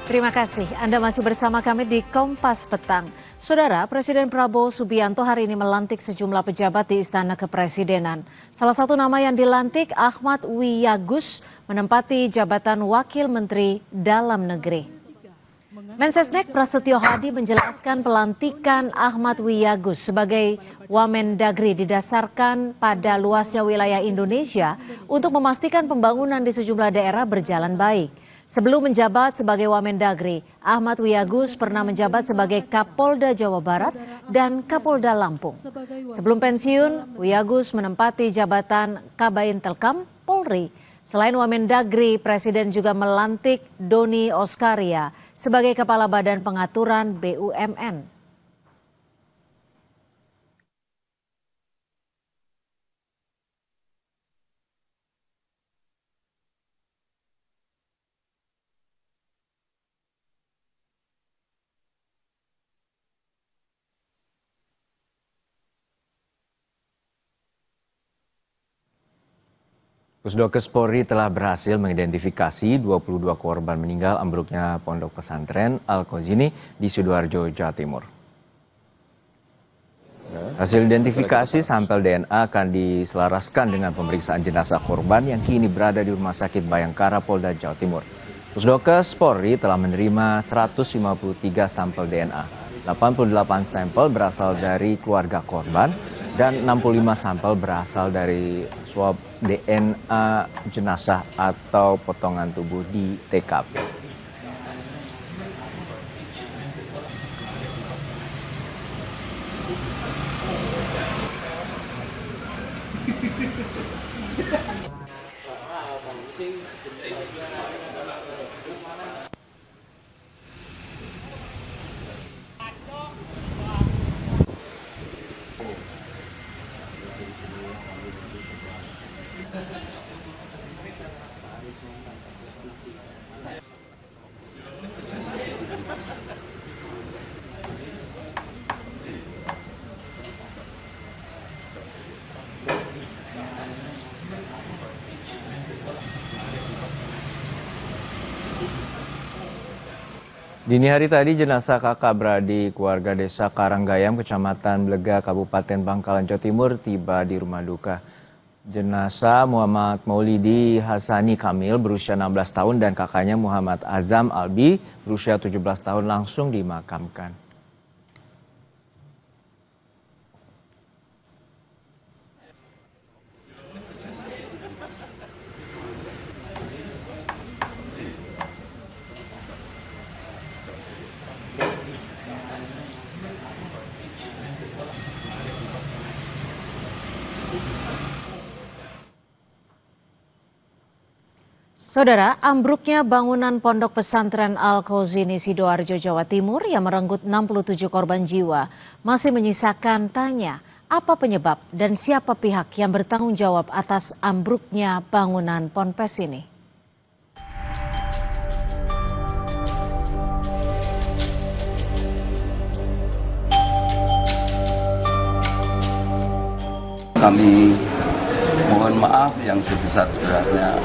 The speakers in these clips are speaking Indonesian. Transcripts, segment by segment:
Terima kasih. Anda masih bersama kami di Kompas Petang. Saudara, Presiden Prabowo Subianto hari ini melantik sejumlah pejabat di Istana Kepresidenan. Salah satu nama yang dilantik, Ahmad Wiyagus, menempati jabatan Wakil Menteri Dalam Negeri. Mensesnek Prasetyo Hadi menjelaskan pelantikan Ahmad Wiyagus sebagai Wamendagri didasarkan pada luasnya wilayah Indonesia untuk memastikan pembangunan di sejumlah daerah berjalan baik. Sebelum menjabat sebagai Wamendagri, Ahmad Wiyagus pernah menjabat sebagai Kapolda Jawa Barat dan Kapolda Lampung. Sebelum pensiun, Wiyagus menempati jabatan Kabintelkam Polri. Selain Wamendagri, Presiden juga melantik Doni Oskaria sebagai Kepala Badan Pengaturan BUMN. Pusdokes Polri telah berhasil mengidentifikasi 22 korban meninggal ambruknya pondok pesantren Al-Kozini di Sidoarjo, Jawa Timur. Hasil identifikasi sampel DNA akan diselaraskan dengan pemeriksaan jenazah korban yang kini berada di Rumah Sakit Bayangkara, Polda Jawa Timur. Pusdokes Polri telah menerima 153 sampel DNA. 88 sampel berasal dari keluarga korban dan 65 sampel berasal dari swab DNA jenazah atau potongan tubuh di TKP. Dini hari tadi jenazah kakak beradik warga desa Karanggayam, Kecamatan Blega, Kabupaten Bangkalan, Jawa Timur tiba di rumah duka. Jenazah Muhammad Maulidi Hasani Kamil berusia 16 tahun dan kakaknya Muhammad Azam Albi berusia 17 tahun langsung dimakamkan. Saudara, ambruknya bangunan pondok pesantren Al-Kozini Sidoarjo, Jawa Timur yang merenggut 67 korban jiwa masih menyisakan tanya apa penyebab dan siapa pihak yang bertanggung jawab atas ambruknya bangunan ponpes ini. Kami mohon maaf yang sebesar-besarnya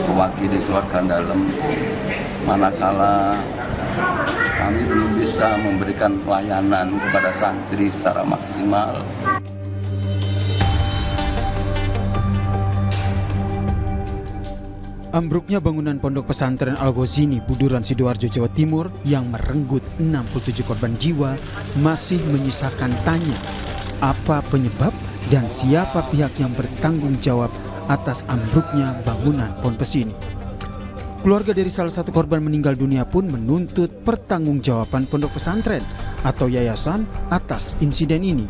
mewakili keluarga dalam, manakala kami belum bisa memberikan pelayanan kepada santri secara maksimal. Ambruknya bangunan pondok pesantren Al-Kozini Buduran Sidoarjo, Jawa Timur yang merenggut 67 korban jiwa masih menyisakan tanya apa penyebab dan siapa pihak yang bertanggung jawab atas ambruknya bangunan ponpes ini. Keluarga dari salah satu korban meninggal dunia pun menuntut pertanggungjawaban pondok pesantren atau yayasan atas insiden ini.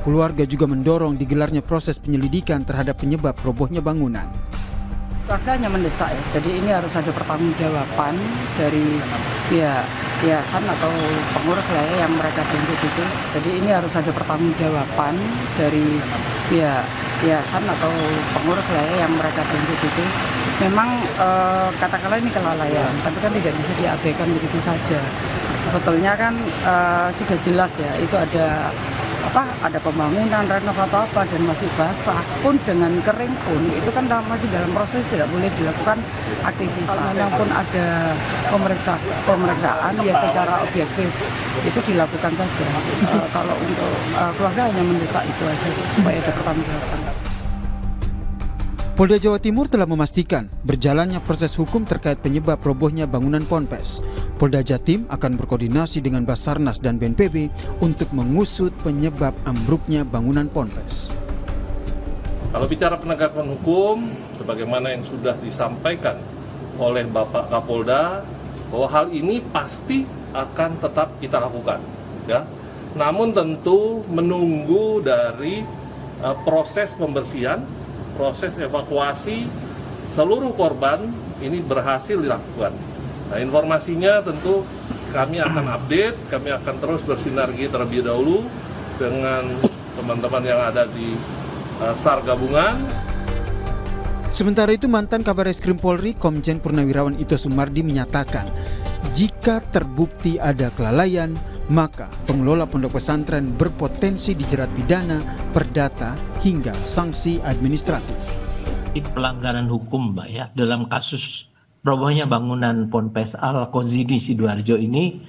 Keluarga juga mendorong digelarnya proses penyelidikan terhadap penyebab robohnya bangunan. Keluarganya mendesak ya, jadi ini harus ada pertanggungjawaban dari yayasan atau pengurus lah ya, yang mereka tunjuk itu. Jadi ini harus ada pertanggungjawaban dari yayasan atau pengurus lah ya, yang mereka tunjuk itu. Memang katakanlah ini kelalaian, tapi kan tidak bisa diabaikan begitu saja. Sebetulnya kan sudah jelas ya, itu ada ada pembangunan, renov atau apa dan masih basah pun dengan kering pun itu kan masih dalam proses, tidak boleh dilakukan aktivitas. Memang pun ada pemeriksaan ya secara objektif itu dilakukan saja. Kalau untuk keluarga hanya mendesak itu aja supaya ada pertanggungjawaban. Polda Jawa Timur telah memastikan berjalannya proses hukum terkait penyebab robohnya bangunan Ponpes. Polda Jatim akan berkoordinasi dengan Basarnas dan BNPB untuk mengusut penyebab ambruknya bangunan Ponpes. Kalau bicara penegakan hukum, sebagaimana yang sudah disampaikan oleh Bapak Kapolda, bahwa hal ini pasti akan tetap kita lakukan, ya. Namun tentu menunggu dari proses pembersihan, proses evakuasi seluruh korban ini berhasil dilakukan. Nah, informasinya tentu kami akan update, kami akan terus bersinergi terlebih dahulu dengan teman-teman yang ada di SAR gabungan. Sementara itu mantan Kabarreskrim Polri Komjen Purnawirawan Ito Sumardi menyatakan jika terbukti ada kelalaian, maka pengelola pondok pesantren berpotensi dijerat pidana, perdata, hingga sanksi administratif. Pelanggaran hukum, Mbak, ya, dalam kasus robohnya bangunan Ponpes Al-Ghazini Sidoarjo ini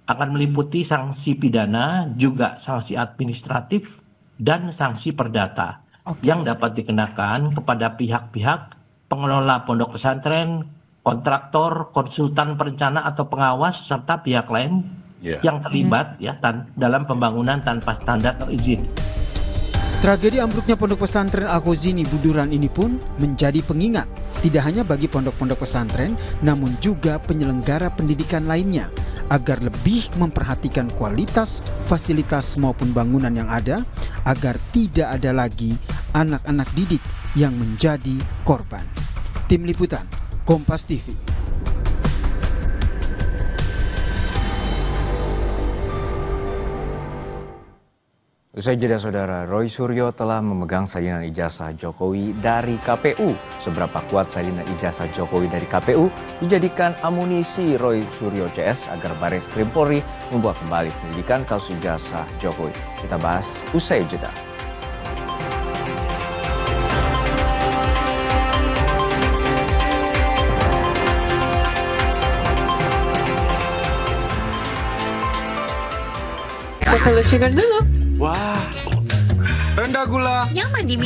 akan meliputi sanksi pidana, juga sanksi administratif, dan sanksi perdata yang dapat dikenakan kepada pihak-pihak pengelola pondok pesantren, kontraktor, konsultan perencana atau pengawas, serta pihak lain yang terlibat ya dalam pembangunan tanpa standar atau izin. Tragedi ambruknya pondok pesantren Al-Ghazini Buduran ini pun menjadi pengingat tidak hanya bagi pondok-pondok pesantren, namun juga penyelenggara pendidikan lainnya agar lebih memperhatikan kualitas fasilitas maupun bangunan yang ada agar tidak ada lagi anak-anak didik yang menjadi korban. Tim Liputan, Kompas TV. Usai jeda saudara, Roy Suryo telah memegang salinan ijazah Jokowi dari KPU. Seberapa kuat salinan ijazah Jokowi dari KPU dijadikan amunisi Roy Suryo CS agar Barreskrim Polri membuat kembali penyelidikan kasus ijazah Jokowi. Kita bahas usai jeda. Kalau sugar dulu. Wah, rendah gula. Nyaman di